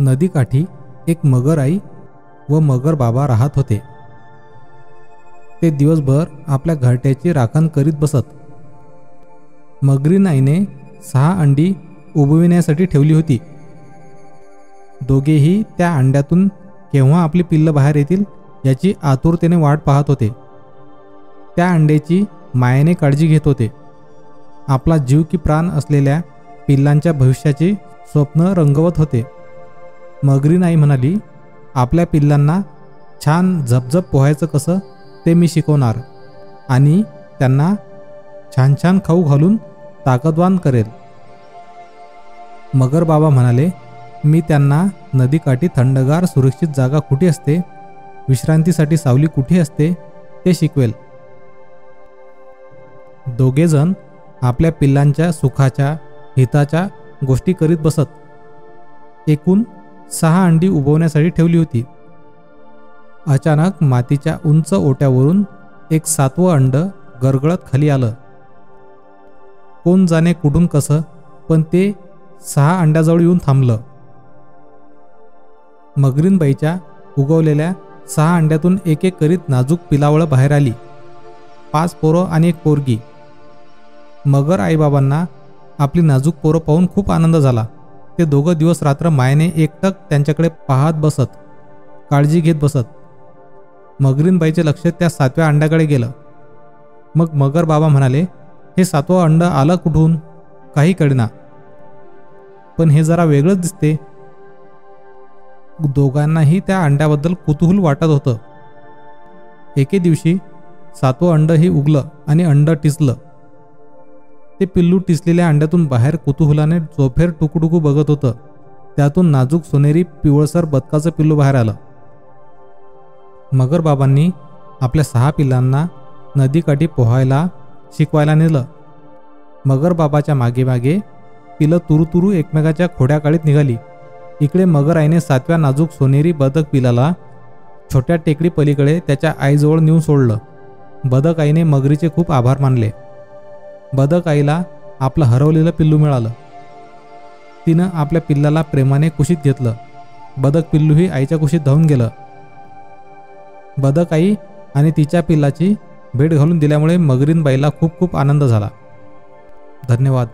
नदीकाठी एक मगर आई व मगर बाबा राहत होते। ते दिवसभर आपल्या घरट्याची राखण करीत बसत। मगरीन आईने 6 अंडी उबविण्यासाठी ठेवली होती। दोघेही त्या अंड्यातून केव्हा आपली पिल्लं बाहेर येतील याची आतुरतेने वाट पाहत होते। त्या अंड्याची मायेने काळजी घेत होते। आपला जीव की प्राण असलेल्या पिल्लांच्या भविष्याची स्वप्न रंगवत होते। मगरीन आई म्हणाली, आपल्या पिल्लांना छान झपझप पोहायचं कसं ते मी शिकवणार आणि त्यांना छान छान खाऊ घालून ताकदवान करेल। मगर बाबा म्हणाले, मी त्यांना नदीकाठी थंडगार सुरक्षित जागा कुठे असते, विश्रांतीसाठी सावली कुठे असते ते शिकवेल। दोघेजण आपल्या पिल्लांच्या सुखाच्या हिताच्या गोष्टी करीत बसत। एकूण 6 अंडी उबवण्यासाठी ठेवली होती। अचानक मातीच्या उंच ओट्यावरून एक 7वं अंड गरगळत खाली आलं। कोण जाणे कुठून कसं, पण ते 6 अंड्याजवळ येऊन थांबलं। मगरीनबाईच्या उगवलेल्या 6 अंड्यातून एक एक करीत नाजूक पिलावळं बाहेर आली। 5 पोरं आणि 1 पोरगी। मगर आईबाबांना आपली नाजूक पोरं पाहून खूप आनंद झाला। ते दोघं दिवस रात्र मायेने एकटक त्यांच्याकडे पाहत बसत, काळजी घेत बसत। मगरीनबाईचे लक्ष त्या 7व्या अंड्याकडे गेलं। मग मगर बाबा म्हणाले, हे 7वं अंड आलं कुठून काही कळेना, पण हे जरा वेगळंच दिसते। दोघांनाही त्या अंड्याबद्दल कुतूहल वाटत होतं। एके दिवशी 7वं अंड ही उगलं आणि अंड टिचलं। ते पिल्लू टिचलेल्या अंड्यातून बाहेर कुतूहलाने चोफेर टुकूटुकू बघत होतं। त्यातून नाजूक सोनेरी पिवळसर बदकाचं पिल्लू बाहेर आलं। मगर बाबांनी आपल्या 6 पिल्लांना नदीकाठी पोहायला शिकवायला नेलं। मगर बाबाच्या मागे मागे पिलं तुरुतुरू एकमेकाच्या खोड्या काढीत निघाली। इकडे मगर आईने 7व्या नाजूक सोनेरी बदक पिलाला छोट्या टेकडी पलीकडे त्याच्या आईजवळ नेऊन सोडलं। बदक आईने मगरीचे खूप आभार मानले। बदक आईला आपलं हरवलेलं पिल्लू मिळालं। तिनं आपल्या पिल्लाला प्रेमाने कुशीत घेतलं। बदक पिल्लूही आईच्या कुशीत धावून गेलं। बदक आई आणि तिच्या पिल्लाची भेट घालून दिल्यामुळे मगरीनबाईला खूप खूप आनंद झाला। धन्यवाद।